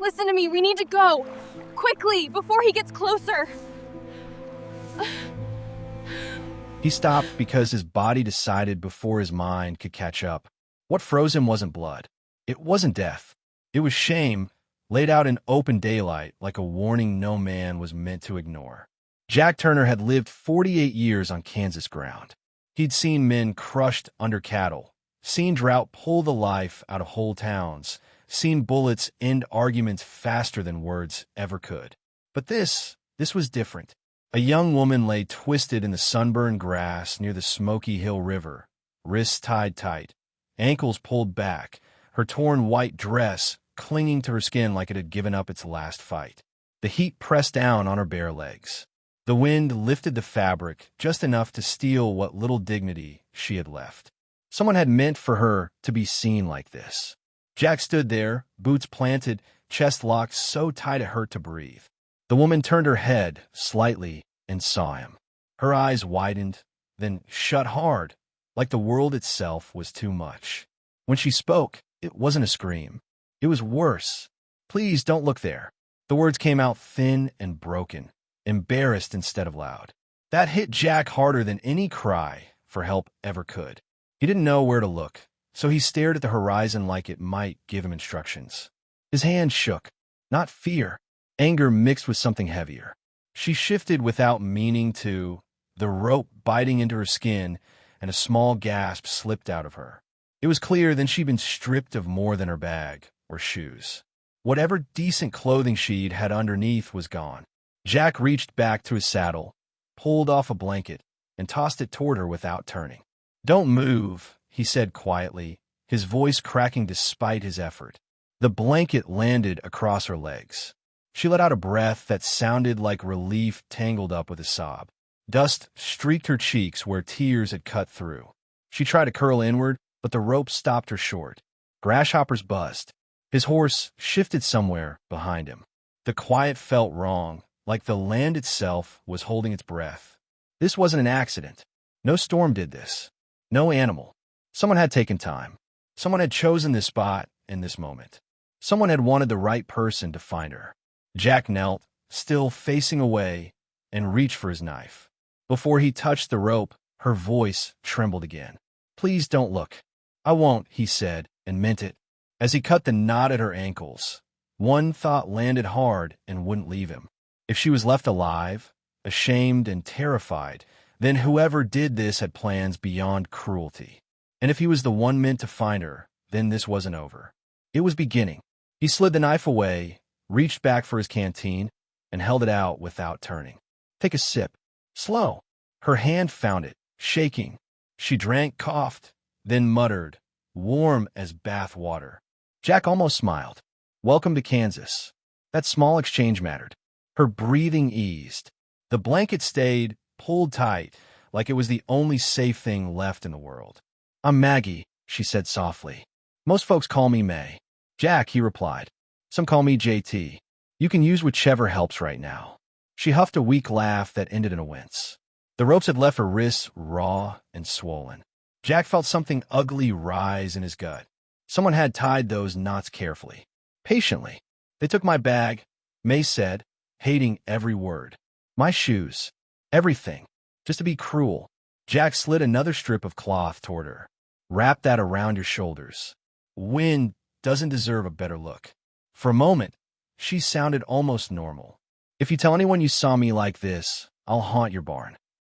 listen to me. We need to go. Quickly, before he gets closer. He stopped because his body decided before his mind could catch up. What froze him wasn't blood. It wasn't death. It was shame, laid out in open daylight like a warning no man was meant to ignore. Jack Turner had lived 48 years on Kansas ground. He'd seen men crushed under cattle, seen drought pull the life out of whole towns, seen bullets end arguments faster than words ever could. But this was different. A young woman lay twisted in the sunburned grass near the Smoky Hill River, wrists tied tight, ankles pulled back, her torn white dress clinging to her skin like it had given up its last fight. The heat pressed down on her bare legs. The wind lifted the fabric just enough to steal what little dignity she had left. Someone had meant for her to be seen like this. Jack stood there, boots planted, chest locked so tight it hurt to breathe. The woman turned her head slightly and saw him. Her eyes widened, then shut hard, like the world itself was too much. When she spoke, it wasn't a scream. It was worse. "Please don't look there." The words came out thin and broken, embarrassed instead of loud. That hit Jack harder than any cry for help ever could. He didn't know where to look, so he stared at the horizon like it might give him instructions. His hand shook, not fear, anger mixed with something heavier. She shifted without meaning to, the rope biting into her skin, and a small gasp slipped out of her. It was clear then she'd been stripped of more than her bag or shoes. Whatever decent clothing she'd had underneath was gone. Jack reached back to his saddle, pulled off a blanket, and tossed it toward her without turning. "Don't move," he said quietly, his voice cracking despite his effort. The blanket landed across her legs. She let out a breath that sounded like relief tangled up with a sob. Dust streaked her cheeks where tears had cut through. She tried to curl inward, but the rope stopped her short. Grasshoppers buzzed. His horse shifted somewhere behind him. The quiet felt wrong, like the land itself was holding its breath. This wasn't an accident. No storm did this. No animal. Someone had taken time. Someone had chosen this spot in this moment. Someone had wanted the right person to find her. Jack knelt, still facing away, and reached for his knife. Before he touched the rope, her voice trembled again. "Please don't look." "I won't," he said, and meant it. As he cut the knot at her ankles, one thought landed hard and wouldn't leave him. If she was left alive, ashamed and terrified, then whoever did this had plans beyond cruelty. And if he was the one meant to find her, then this wasn't over. It was beginning. He slid the knife away, reached back for his canteen, and held it out without turning. "Take a sip. Slow." Her hand found it, shaking. She drank, coughed, then muttered, warm as bath water. Jack almost smiled. Welcome to Kansas. That small exchange mattered. Her breathing eased. The blanket stayed pulled tight, like it was the only safe thing left in the world. "I'm Maggie," she said softly. "Most folks call me May." "Jack," he replied. "Some call me JT. You can use whichever helps right now." She huffed a weak laugh that ended in a wince. The ropes had left her wrists raw and swollen. Jack felt something ugly rise in his gut. Someone had tied those knots carefully, patiently. "They took my bag," May said, hating every word. "My shoes. Everything. Just to be cruel." Jack slid another strip of cloth toward her. "Wrap that around your shoulders. Wind doesn't deserve a better look." For a moment, she sounded almost normal. "If you tell anyone you saw me like this, I'll haunt your barn."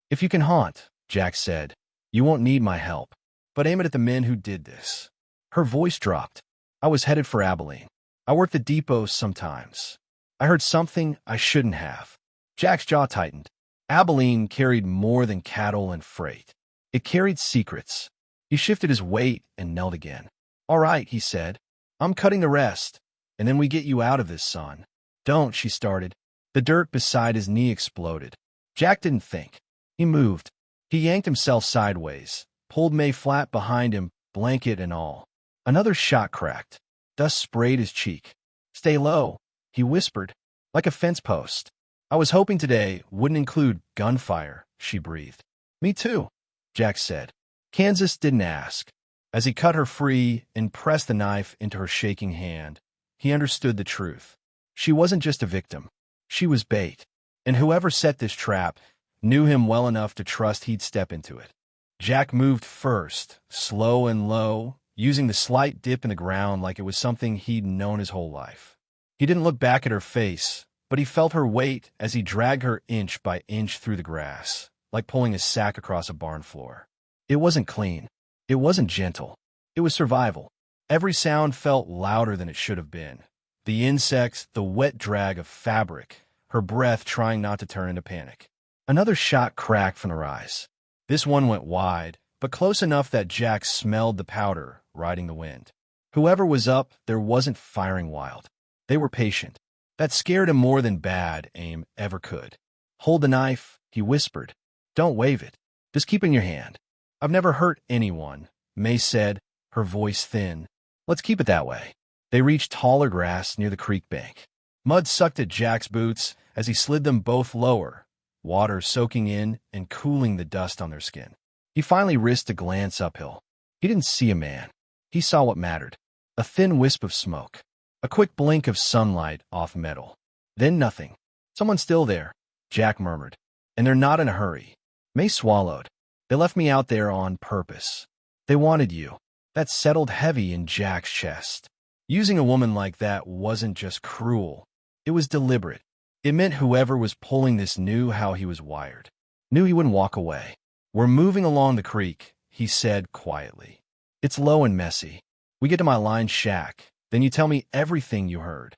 "If you can haunt," Jack said, "you won't need my help. But aim it at the men who did this." Her voice dropped. "I was headed for Abilene. I worked the depots sometimes. I heard something I shouldn't have." Jack's jaw tightened. Abilene carried more than cattle and freight. It carried secrets. He shifted his weight and knelt again. "All right," he said. "I'm cutting the rest, and then we get you out of this, son." "Don't," she started. The dirt beside his knee exploded. Jack didn't think. He moved. He yanked himself sideways, pulled May flat behind him, blanket and all. Another shot cracked. Dust sprayed his cheek. "Stay low," he whispered, like a fence post. "I was hoping today wouldn't include gunfire," she breathed. "Me too," Jack said. Kansas didn't ask. As he cut her free and pressed the knife into her shaking hand, he understood the truth. She wasn't just a victim. She was bait. And whoever set this trap knew him well enough to trust he'd step into it. Jack moved first, slow and low, using the slight dip in the ground like it was something he'd known his whole life. He didn't look back at her face, but he felt her weight as he dragged her inch by inch through the grass, like pulling a sack across a barn floor. It wasn't clean. It wasn't gentle. It was survival. Every sound felt louder than it should have been. The insects, the wet drag of fabric, her breath trying not to turn into panic. Another shot cracked from the rise. This one went wide, but close enough that Jack smelled the powder riding the wind. Whoever was up there wasn't firing wild. They were patient. That scared him more than bad aim ever could. "Hold the knife," he whispered. "Don't wave it. Just keep it in your hand." "I've never hurt anyone," May said, her voice thin. "Let's keep it that way." They reached taller grass near the creek bank. Mud sucked at Jack's boots as he slid them both lower, water soaking in and cooling the dust on their skin. He finally risked a glance uphill. He didn't see a man. He saw what mattered. A thin wisp of smoke. A quick blink of sunlight off metal. Then nothing. "Someone's still there," Jack murmured. "And they're not in a hurry." May swallowed. "They left me out there on purpose. They wanted you." That settled heavy in Jack's chest. Using a woman like that wasn't just cruel. It was deliberate. It meant whoever was pulling this knew how he was wired. Knew he wouldn't walk away. "We're moving along the creek," he said quietly. "It's low and messy. We get to my line shack. Then you tell me everything you heard."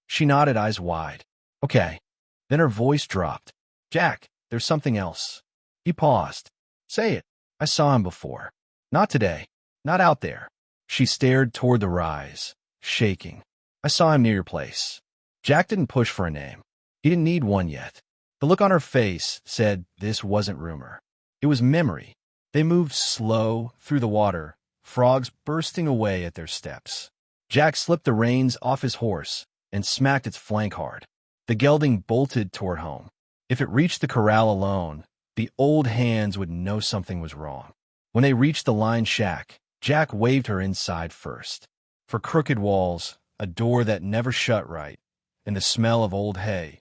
She nodded, eyes wide. "Okay." Then her voice dropped. "Jack, there's something else." He paused. "Say it." "I saw him before." "Not today. Not out there." She stared toward the rise, shaking. "I saw him near your place." Jack didn't push for a name. He didn't need one yet. The look on her face said this wasn't rumor. It was memory. They moved slow through the water, frogs bursting away at their steps. Jack slipped the reins off his horse and smacked its flank hard. The gelding bolted toward home. If it reached the corral alone, the old hands would know something was wrong. When they reached the line shack, Jack waved her inside first. For crooked walls, a door that never shut right, and the smell of old hay.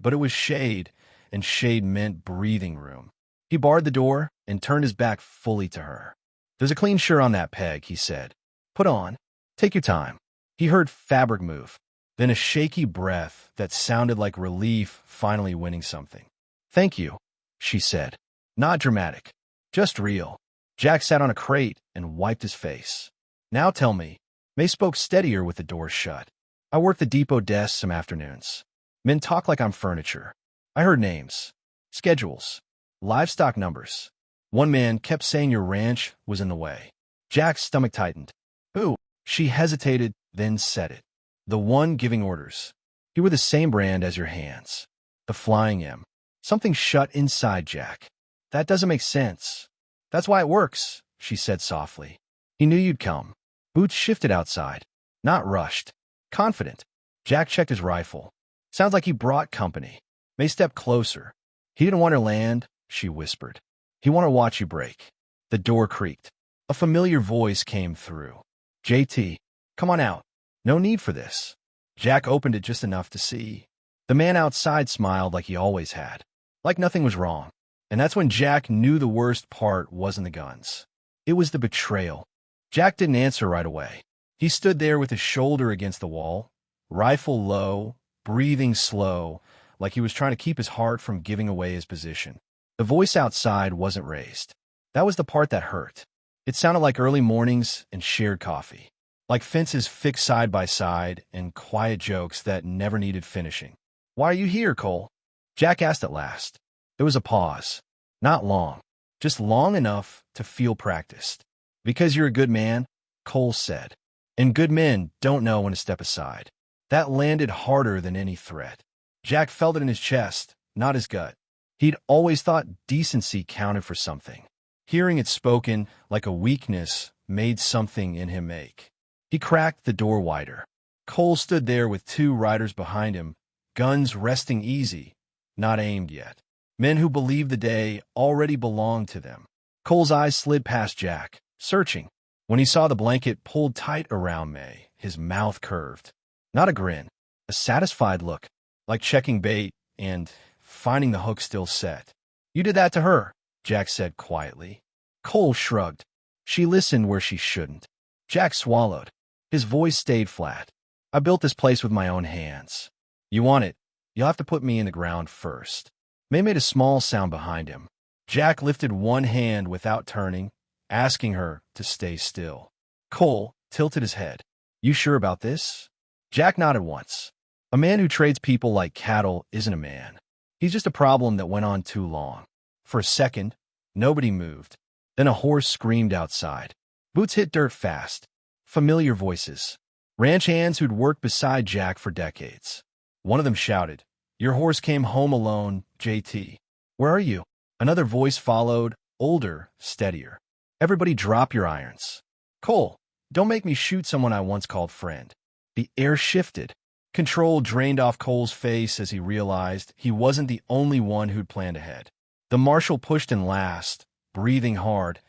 But it was shade, and shade meant breathing room. He barred the door and turned his back fully to her. "There's a clean shirt on that peg," he said. "Put on. Take your time." He heard fabric move, then a shaky breath that sounded like relief finally winning something. "Thank you," she said. Not dramatic, just real. Jack sat on a crate and wiped his face. "Now tell me." May spoke steadier with the door shut. "I work the depot desk some afternoons. Men talk like I'm furniture. I heard names, schedules, livestock numbers. One man kept saying your ranch was in the way." Jack's stomach tightened. "Who?" She hesitated, then said it. "The one giving orders. You were the same brand as your hands. The Flying M." Something shut inside Jack. "That doesn't make sense." "That's why it works," she said softly. "He knew you'd come." Boots shifted outside. Not rushed. Confident. Jack checked his rifle. "Sounds like he brought company." May stepped closer. "He didn't want to land," she whispered. "He wanted to watch you break." The door creaked. A familiar voice came through. "JT, come on out. No need for this." Jack opened it just enough to see. The man outside smiled like he always had. Like nothing was wrong. And that's when Jack knew the worst part wasn't the guns. It was the betrayal. Jack didn't answer right away. He stood there with his shoulder against the wall, rifle low, breathing slow, like he was trying to keep his heart from giving away his position. The voice outside wasn't raised. That was the part that hurt. It sounded like early mornings and shared coffee, like fences fixed side by side and quiet jokes that never needed finishing. "Why are you here, Cole?" Jack asked at last. There was a pause. Not long, just long enough to feel practiced. "Because you're a good man," Cole said. "And good men don't know when to step aside." That landed harder than any threat. Jack felt it in his chest, not his gut. He'd always thought decency counted for something. Hearing it spoken like a weakness made something in him ache. He cracked the door wider. Cole stood there with two riders behind him, guns resting easy, not aimed yet. Men who believed the day already belonged to them. Cole's eyes slid past Jack, searching. When he saw the blanket pulled tight around May, his mouth curved. Not a grin, a satisfied look, like checking bait and finding the hook still set. You did that to her, Jack said quietly. Cole shrugged. She listened where she shouldn't. Jack swallowed. His voice stayed flat. I built this place with my own hands. You want it? You'll have to put me in the ground first. May made a small sound behind him. Jack lifted one hand without turning, asking her to stay still. Cole tilted his head. You sure about this? Jack nodded once. A man who trades people like cattle isn't a man. He's just a problem that went on too long. For a second, nobody moved. Then a horse screamed outside. Boots hit dirt fast. Familiar voices. Ranch hands who'd worked beside Jack for decades. One of them shouted, Your horse came home alone, JT. Where are you? Another voice followed, older, steadier. Everybody drop your irons. Cole, don't make me shoot someone I once called friend. The air shifted. Control drained off Cole's face as he realized he wasn't the only one who'd planned ahead. The marshal pushed in last, breathing hard,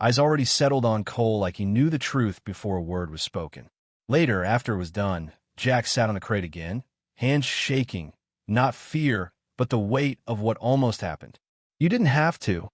eyes already settled on Cole like he knew the truth before a word was spoken. Later, after it was done, Jack sat on the crate again, hands shaking, not fear, but the weight of what almost happened. You didn't have to,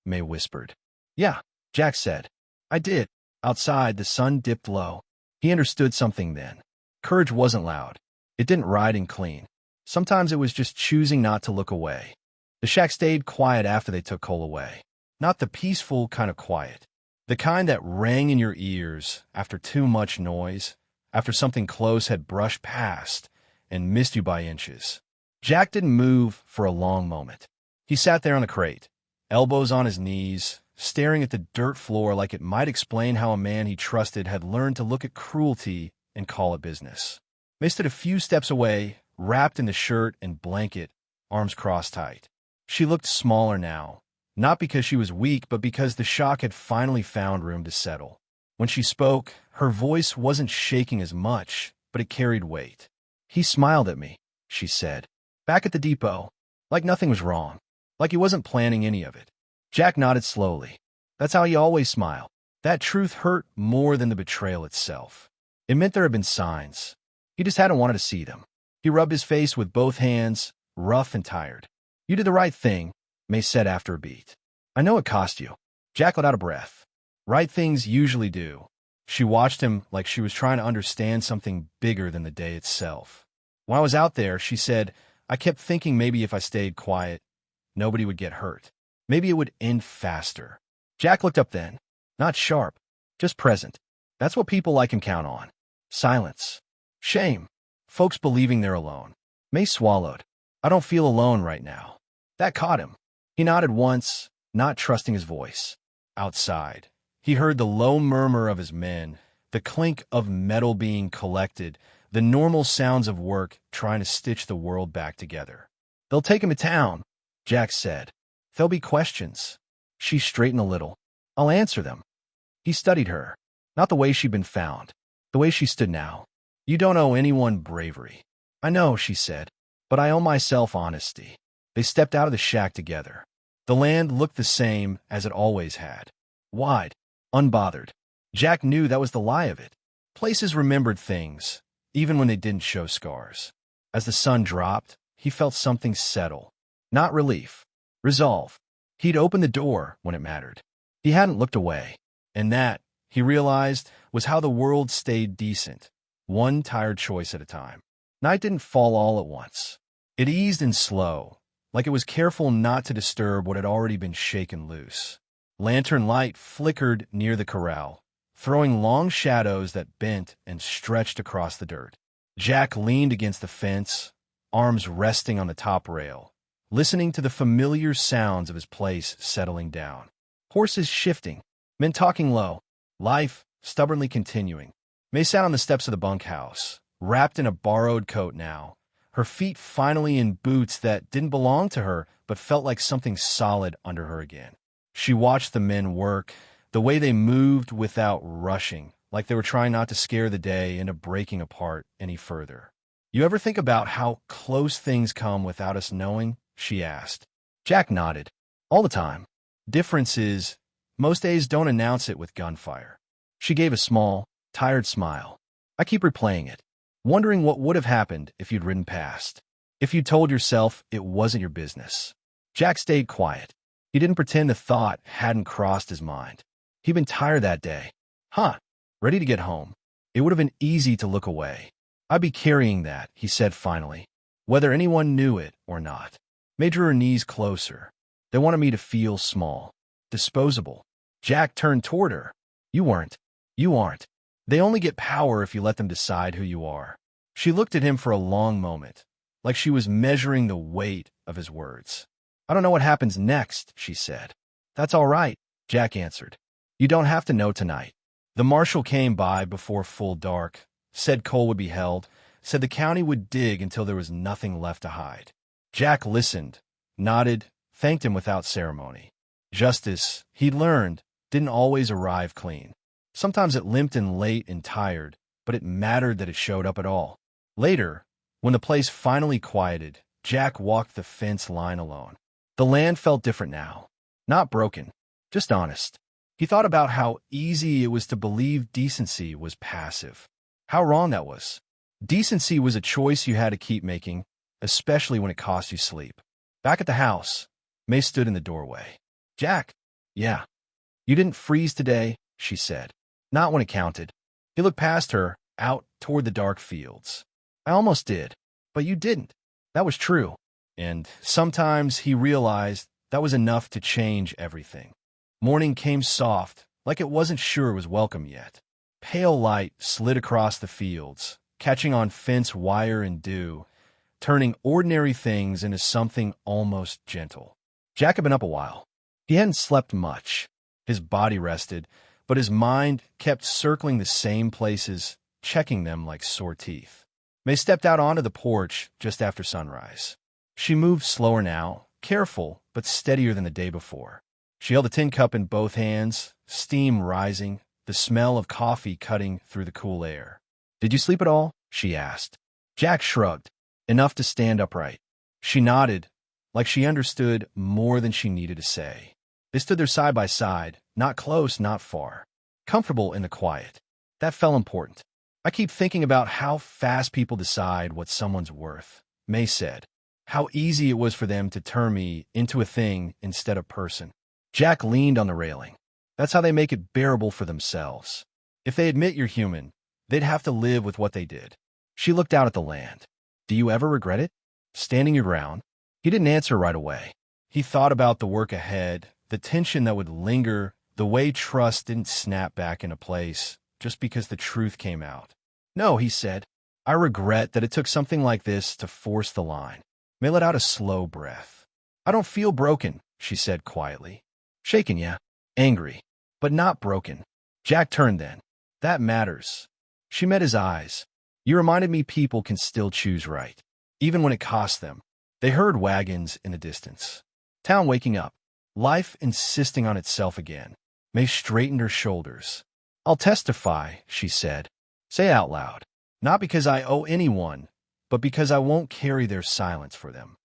May whispered. Yeah, Jack said. I did. Outside, the sun dipped low. He understood something then. Courage wasn't loud. It didn't ride and clean. Sometimes it was just choosing not to look away. The shack stayed quiet after they took Cole away. Not the peaceful kind of quiet. The kind that rang in your ears after too much noise, after something close had brushed past and missed you by inches. Jack didn't move for a long moment. He sat there on the crate, elbows on his knees, staring at the dirt floor like it might explain how a man he trusted had learned to look at cruelty and call it business. May stood a few steps away, wrapped in the shirt and blanket, arms crossed tight. She looked smaller now, not because she was weak, but because the shock had finally found room to settle. When she spoke, her voice wasn't shaking as much, but it carried weight. He smiled at me, she said, back at the depot, like nothing was wrong, like he wasn't planning any of it. Jack nodded slowly. That's how he always smiled. That truth hurt more than the betrayal itself. It meant there had been signs. He just hadn't wanted to see them. He rubbed his face with both hands, rough and tired. You did the right thing, May said after a beat. I know it cost you. Jack let out a breath. Right things usually do. She watched him like she was trying to understand something bigger than the day itself. When I was out there, she said, I kept thinking maybe if I stayed quiet, nobody would get hurt. Maybe it would end faster. Jack looked up then. Not sharp, just present. That's what people like him count on. Silence. Shame. Folks believing they're alone. May swallowed. I don't feel alone right now. That caught him. He nodded once, not trusting his voice. Outside, he heard the low murmur of his men, the clink of metal being collected, the normal sounds of work trying to stitch the world back together. They'll take him to town, Jack said. There'll be questions. She straightened a little. I'll answer them. He studied her. Not the way she'd been found. The way she stood now. You don't owe anyone bravery. I know, she said, but I owe myself honesty. They stepped out of the shack together. The land looked the same as it always had. Wide, unbothered. Jack knew that was the lie of it. Places remembered things, even when they didn't show scars. As the sun dropped, he felt something settle. Not relief. Resolve. He'd opened the door when it mattered. He hadn't looked away. And that, he realized, was how the world stayed decent. One tired choice at a time. Night didn't fall all at once. It eased and slow, like it was careful not to disturb what had already been shaken loose. Lantern light flickered near the corral, throwing long shadows that bent and stretched across the dirt. Jack leaned against the fence, arms resting on the top rail, listening to the familiar sounds of his place settling down. Horses shifting, men talking low, life stubbornly continuing. May sat on the steps of the bunkhouse, wrapped in a borrowed coat now, her feet finally in boots that didn't belong to her but felt like something solid under her again. She watched the men work, the way they moved without rushing, like they were trying not to scare the day into breaking apart any further. You ever think about how close things come without us knowing? She asked. Jack nodded. All the time. Difference is, most days don't announce it with gunfire. She gave a small, tired smile. I keep replaying it. wondering what would have happened if you'd ridden past. If you told yourself it wasn't your business. Jack stayed quiet. He didn't pretend a thought hadn't crossed his mind. He'd been tired that day. Ready to get home. It would have been easy to look away. I'd be carrying that, he said finally, whether anyone knew it or not. May drew her knees closer. They wanted me to feel small, disposable. Jack turned toward her. You weren't. You aren't. They only get power if you let them decide who you are. She looked at him for a long moment, like she was measuring the weight of his words. I don't know what happens next, she said. That's all right, Jack answered. You don't have to know tonight. The marshal came by before full dark, said Cole would be held, said the county would dig until there was nothing left to hide. Jack listened, nodded, thanked him without ceremony. Justice, he'd learned, didn't always arrive clean. Sometimes it limped and late and tired, but it mattered that it showed up at all. Later, when the place finally quieted, Jack walked the fence line alone. The land felt different now. Not broken, just honest. He thought about how easy it was to believe decency was passive. How wrong that was. Decency was a choice you had to keep making, especially when it cost you sleep. Back at the house, May stood in the doorway. Jack, yeah. You didn't freeze today, she said. Not when it counted. He looked past her, out toward the dark fields. I almost did, but you didn't. That was true. And sometimes he realized that was enough to change everything. Morning came soft, like it wasn't sure it was welcome yet. Pale light slid across the fields, catching on fence wire and dew, turning ordinary things into something almost gentle. Jack had been up a while. He hadn't slept much. His body rested, but his mind kept circling the same places, checking them like sore teeth. May stepped out onto the porch just after sunrise. She moved slower now, careful but steadier than the day before. She held a tin cup in both hands, steam rising, the smell of coffee cutting through the cool air. Did you sleep at all? She asked. Jack shrugged, enough to stand upright. She nodded, like she understood more than she needed to say. They stood there side by side, not close, not far. Comfortable in the quiet. That felt important. I keep thinking about how fast people decide what someone's worth, May said. How easy it was for them to turn me into a thing instead of person. Jack leaned on the railing. That's how they make it bearable for themselves. If they admit you're human, they'd have to live with what they did. She looked out at the land. Do you ever regret it? Standing your ground? He didn't answer right away. He thought about the work ahead, the tension that would linger, the way trust didn't snap back into place just because the truth came out. No, he said. I regret that it took something like this to force the line. May let out a slow breath. I don't feel broken, she said quietly. Shaken, yeah. Angry. But not broken. Jack turned then. That matters. She met his eyes. You reminded me people can still choose right, even when it costs them. They heard wagons in the distance. Town waking up. Life insisting on itself again. May straightened her shoulders. I'll testify, she said. Say out loud. Not because I owe anyone, but because I won't carry their silence for them.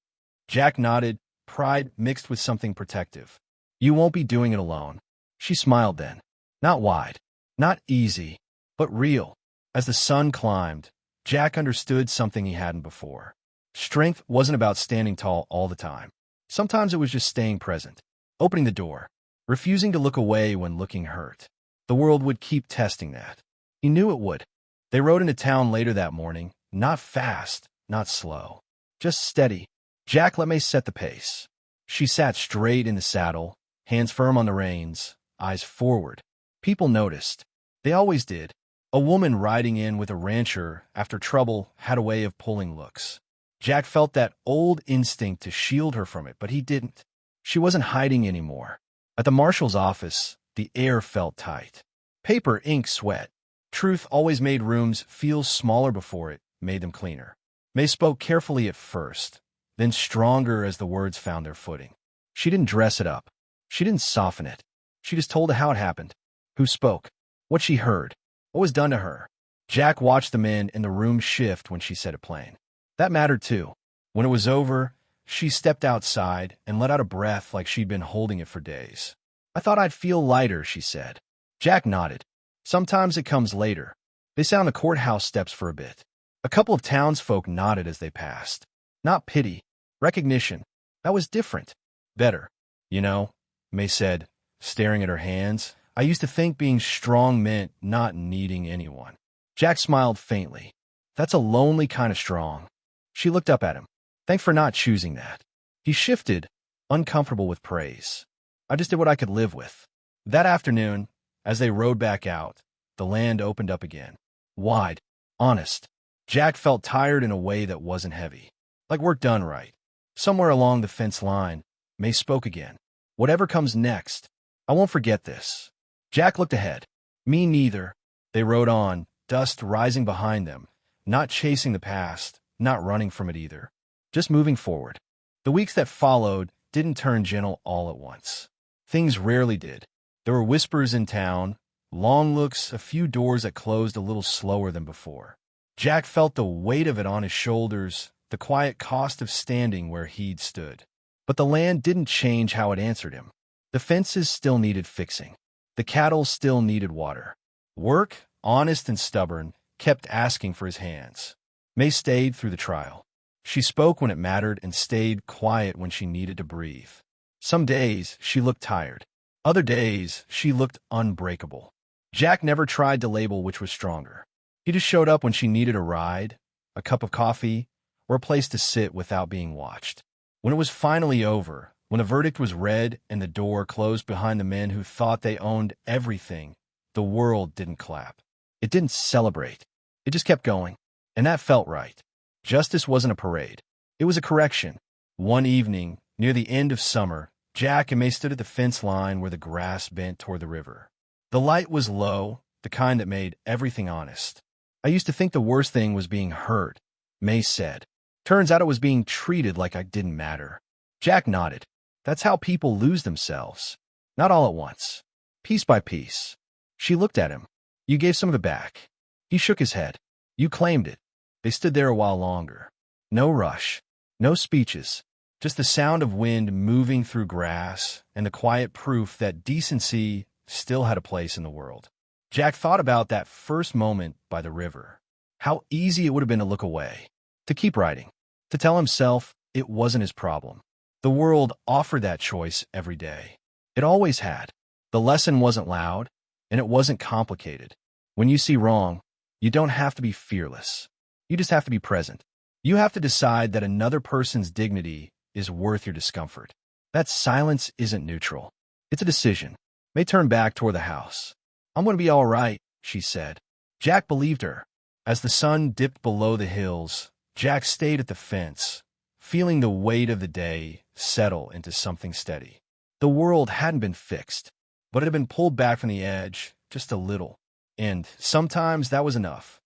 Jack nodded, pride mixed with something protective. You won't be doing it alone. She smiled then. Not wide, not easy, but real. As the sun climbed, Jack understood something he hadn't before. Strength wasn't about standing tall all the time. Sometimes it was just staying present, opening the door, refusing to look away when looking hurt. The world would keep testing that. He knew it would. They rode into town later that morning, not fast, not slow, just steady. Jack let May set the pace. She sat straight in the saddle, hands firm on the reins, eyes forward. People noticed. They always did. A woman riding in with a rancher after trouble had a way of pulling looks. Jack felt that old instinct to shield her from it, but he didn't. She wasn't hiding anymore. At the marshal's office, the air felt tight. Paper, ink, sweat. Truth always made rooms feel smaller before it made them cleaner. May spoke carefully at first, then stronger as the words found their footing. She didn't dress it up. She didn't soften it. She just told how it happened. Who spoke. What she heard. What was done to her. Jack watched the men in the room shift when she said it plain. That mattered too. When it was over, she stepped outside and let out a breath like she'd been holding it for days. I thought I'd feel lighter, she said. Jack nodded. Sometimes it comes later. They sat on the courthouse steps for a bit. A couple of townsfolk nodded as they passed. Not pity, recognition. That was different. Better. You know, May said, staring at her hands. I used to think being strong meant not needing anyone. Jack smiled faintly. That's a lonely kind of strong. She looked up at him. Thanks for not choosing that. He shifted, uncomfortable with praise. I just did what I could live with. That afternoon, as they rode back out, the land opened up again. Wide, honest. Jack felt tired in a way that wasn't heavy. Like work done right. Somewhere along the fence line, May spoke again. Whatever comes next, I won't forget this. Jack looked ahead. Me neither. They rode on, dust rising behind them, not chasing the past, not running from it either. Just moving forward. The weeks that followed didn't turn gentle all at once. Things rarely did. There were whispers in town, long looks, a few doors that closed a little slower than before. Jack felt the weight of it on his shoulders, the quiet cost of standing where he'd stood. But the land didn't change how it answered him. The fences still needed fixing. The cattle still needed water. Work, honest and stubborn, kept asking for his hands. May stayed through the trial. She spoke when it mattered and stayed quiet when she needed to breathe. Some days she looked tired. Other days she looked unbreakable. Jack never tried to label which was stronger. He just showed up when she needed a ride, a cup of coffee, or a place to sit without being watched. When it was finally over, when the verdict was read and the door closed behind the men who thought they owned everything, the world didn't clap. It didn't celebrate. It just kept going. And that felt right. Justice wasn't a parade. It was a correction. One evening, near the end of summer, Jack and May stood at the fence line where the grass bent toward the river. The light was low, the kind that made everything honest. I used to think the worst thing was being hurt, May said. Turns out it was being treated like I didn't matter. Jack nodded. That's how people lose themselves. Not all at once. Piece by piece. She looked at him. You gave some of it back. He shook his head. You claimed it. They stood there a while longer. No rush. No speeches. Just the sound of wind moving through grass and the quiet proof that decency still had a place in the world. Jack thought about that first moment by the river. How easy it would have been to look away. To keep writing. To tell himself it wasn't his problem. The world offered that choice every day. It always had. The lesson wasn't loud, and it wasn't complicated. When you see wrong, you don't have to be fearless. You just have to be present. You have to decide that another person's dignity is worth your discomfort. That silence isn't neutral. It's a decision. May turned back toward the house. I'm going to be all right, she said. Jack believed her. As the sun dipped below the hills, Jack stayed at the fence, feeling the weight of the day settle into something steady. The world hadn't been fixed, but it had been pulled back from the edge just a little, and sometimes that was enough.